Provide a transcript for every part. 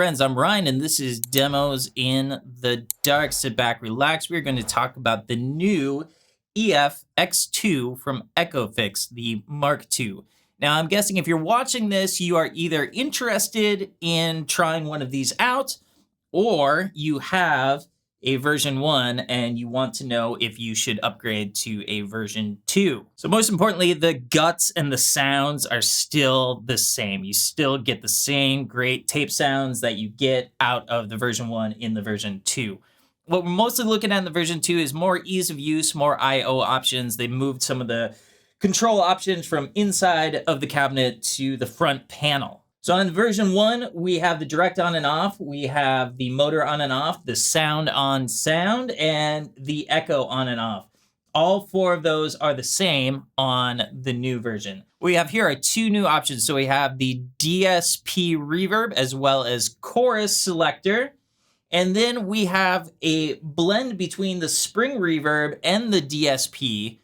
friends, I'm Ryan, and this is Demos in the Dark. Sit back, relax. We're going to talk about the new EF-X2 from Echofix, the Mark II. Now, I'm guessing if you're watching this, you are either interested in trying one of these out, or you have a version 1 and you want to know if you should upgrade to a version 2. So most importantly, the guts and the sounds are still the same. You still get the same great tape sounds that you get out of the version 1 in the version 2. What we're mostly looking at in the version 2 is more ease of use, more I/O options. They moved some of the control options from inside of the cabinet to the front panel. So on version 1, we have the direct on and off, we have the motor on and off, the sound on sound, and the echo on and off. All 4 of those are the same on the new version. What we have here are 2 new options. So we have the DSP reverb as well as chorus selector. And then we have a blend between the spring reverb and the DSP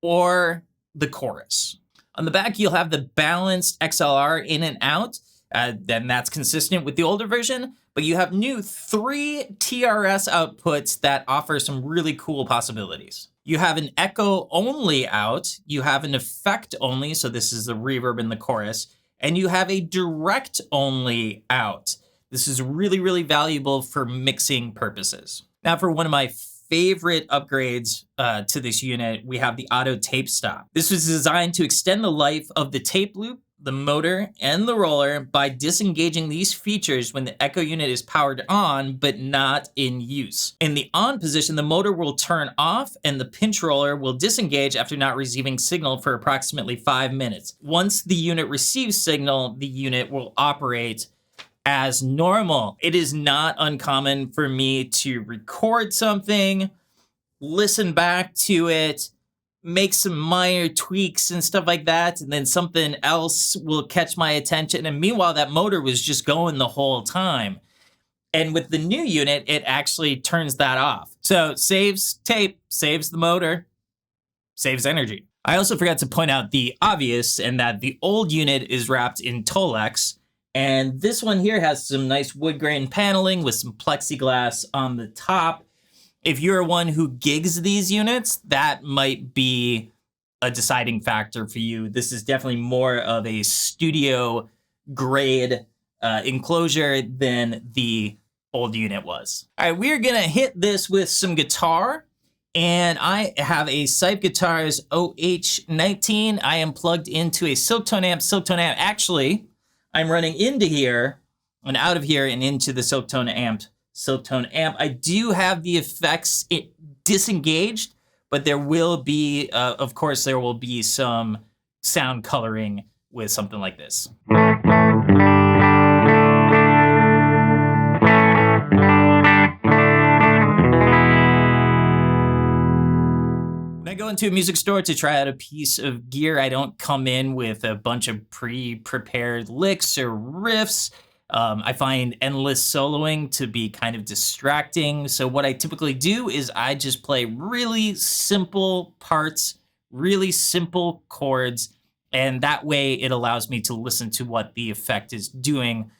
or the chorus. On the back, you'll have the balanced XLR in and out, then that's consistent with the older version, but you have new 3 TRS outputs that offer some really cool possibilities. You have an echo only out, you have an effect only, so this is the reverb and the chorus, and you have a direct only out. This is really, really valuable for mixing purposes. Now for one of my favorite upgrades to this unit, we have the auto tape stop. This was designed to extend the life of the tape loop, the motor, and the roller by disengaging these features when the echo unit is powered on but not in use. In the on position, the motor will turn off and the pinch roller will disengage after not receiving signal for approximately 5 minutes. Once the unit receives signal, the unit will operate as normal. It is not uncommon for me to record something, listen back to it, make some minor tweaks and stuff like that, and then something else will catch my attention. And meanwhile, that motor was just going the whole time. And with the new unit, it actually turns that off. So saves tape, saves the motor, saves energy. I also forgot to point out the obvious, and that the old unit is wrapped in Tolex. And this one here has some nice wood grain paneling with some plexiglass on the top. If you're one who gigs these units, that might be a deciding factor for you. This is definitely more of a studio grade enclosure than the old unit was. All right, we're gonna hit this with some guitar. And I have a Sipe Guitars OH19. I am plugged into a Silktone amp. Actually, I'm running into here and out of here and into the Silktone amp. I do have the effects disengaged, but there will be, of course, there will be some sound coloring with something like this. When I go into a music store to try out a piece of gear, I don't come in with a bunch of pre-prepared licks or riffs. I find endless soloing to be kind of distracting. So what I typically do is I just play really simple parts, really simple chords, and that way it allows me to listen to what the effect is doing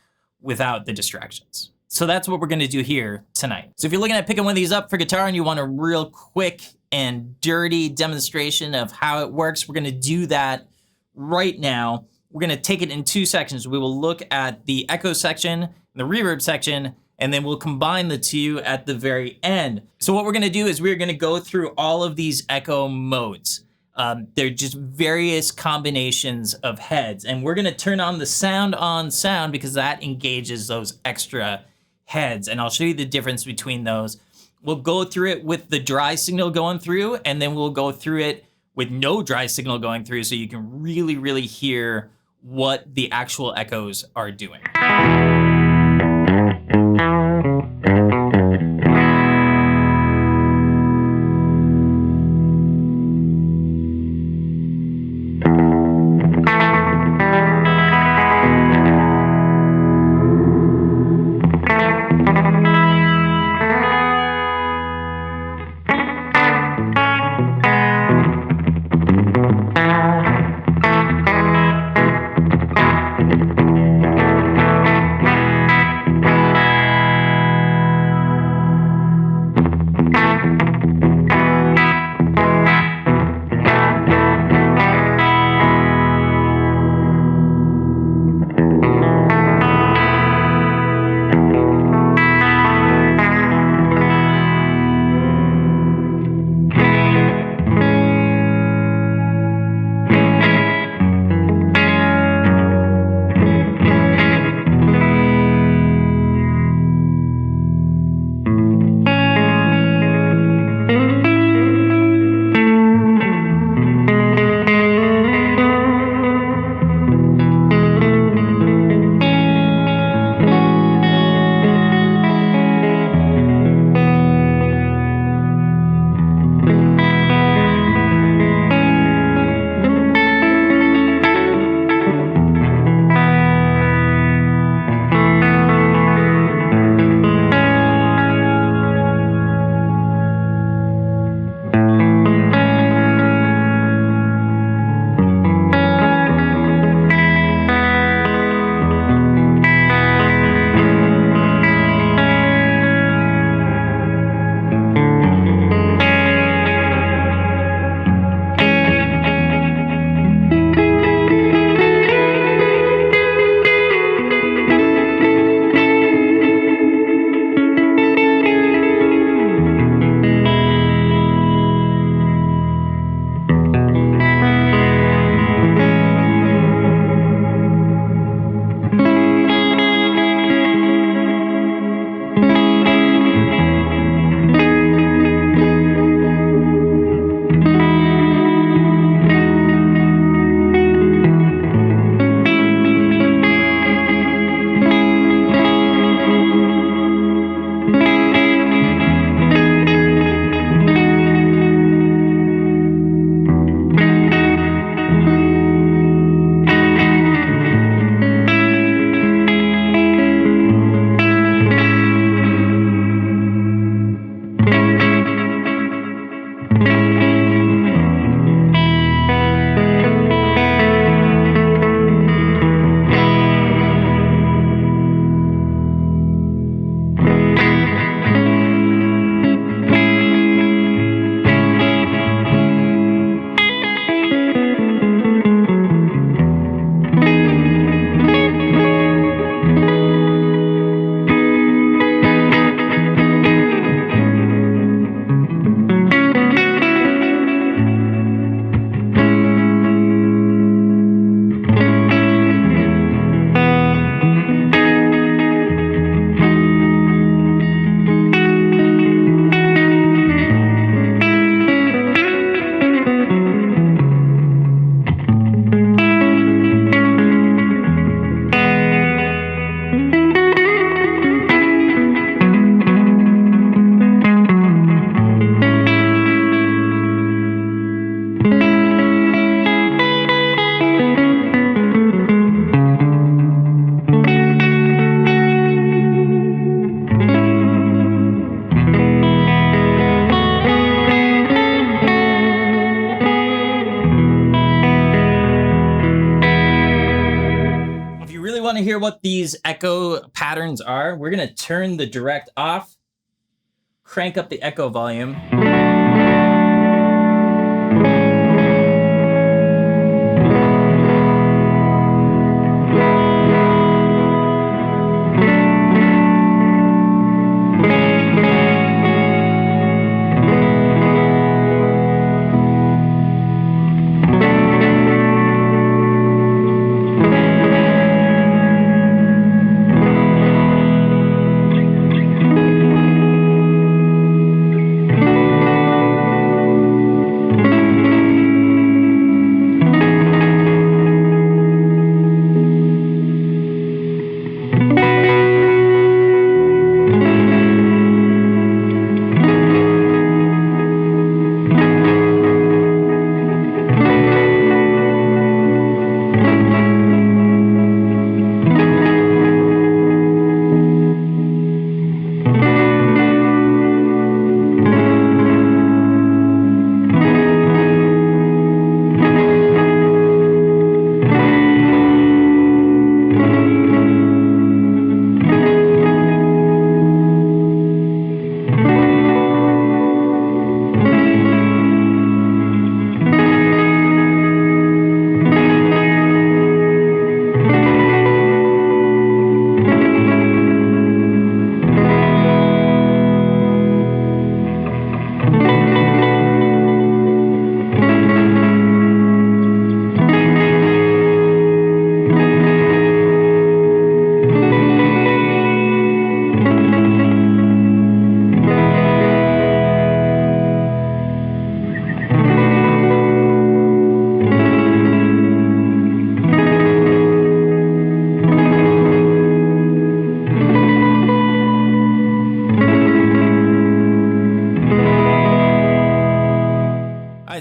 without the distractions. So that's what we're gonna do here tonight. So if you're looking at picking one of these up for guitar and you want a real quick and dirty demonstration of how it works, we're gonna do that right now. We're gonna take it in 2 sections. We will look at the echo section, the reverb section, and then we'll combine the 2 at the very end. So what we're gonna do is we're gonna go through all of these echo modes. They're just various combinations of heads, and we're gonna turn on the sound on sound because that engages those extra heads, and I'll show you the difference between those. We'll go through it with the dry signal going through, and then we'll go through it with no dry signal going through so you can really, really hear what the actual echoes are doing. what these echo patterns are, we're going to turn the direct off, crank up the echo volume.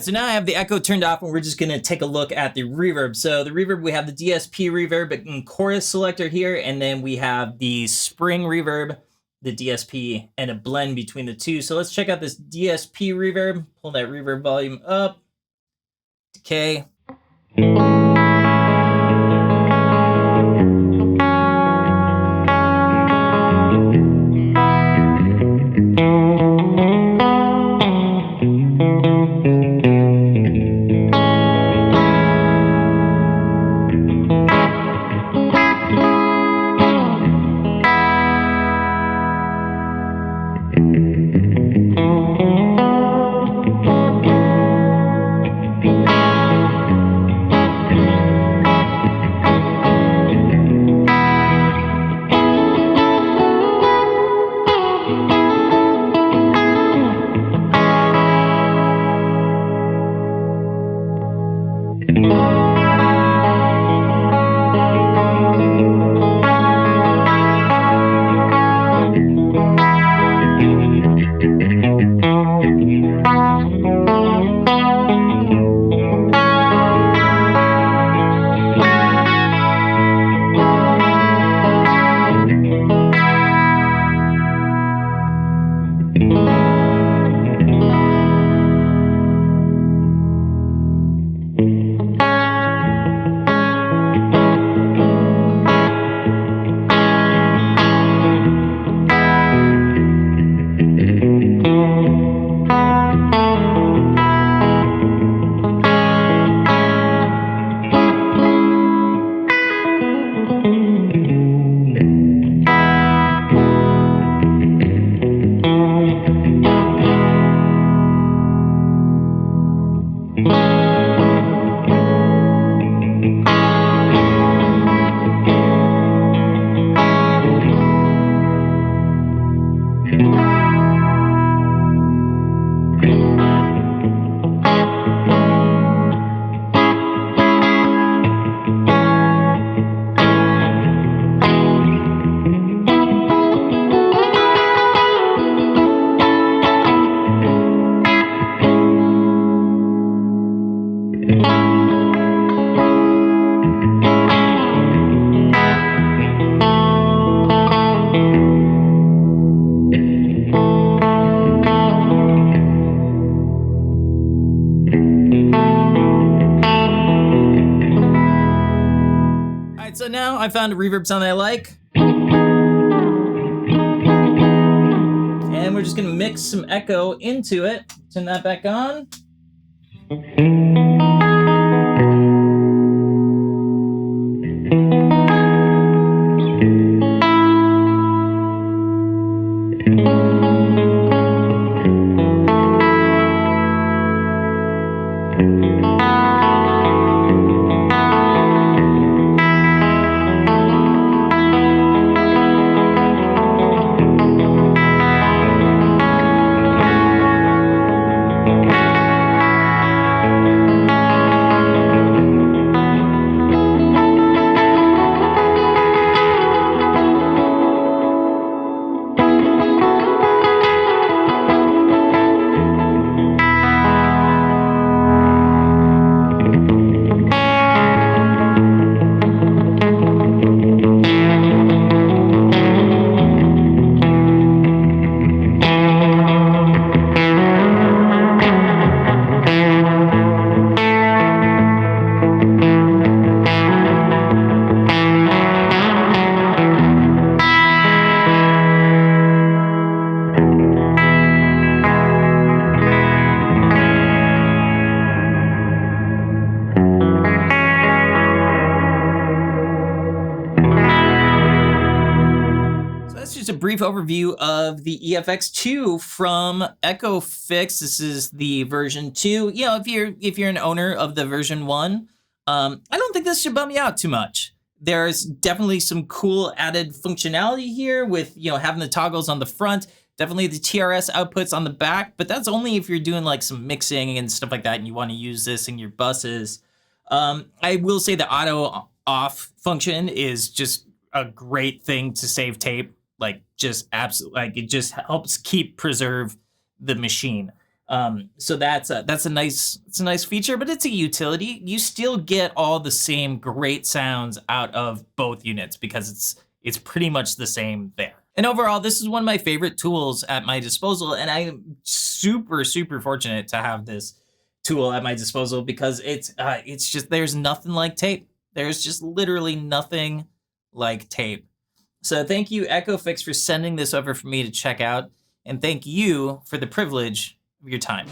So now I have the echo turned off, and we're just going to take a look at the reverb. So the reverb, we have the DSP reverb and chorus selector here, and then we have the spring reverb, the DSP, and a blend between the two. So let's check out this DSP reverb. Pull that reverb volume up. Decay. I found a reverb sound that I like. And we're just gonna mix some echo into it. Turn that back on. Just a brief overview of the EF-X2 from EchoFix. This is the version 2. You know, if you're an owner of the version 1, I don't think this should bum you out too much. There's definitely some cool added functionality here with, you know, having the toggles on the front, definitely the TRS outputs on the back, but that's only if you're doing like some mixing and stuff like that and you want to use this in your buses. I will say the auto off function is just a great thing to save tape. Like just absolutely, like it just helps preserve the machine. So that's a nice feature, but it's a utility. You still get all the same great sounds out of both units because it's pretty much the same there. And overall, this is one of my favorite tools at my disposal, and I am super fortunate to have this tool at my disposal because it's just, there's nothing like tape. There's just literally nothing like tape. So thank you, EchoFix, for sending this over for me to check out, and thank you for the privilege of your time.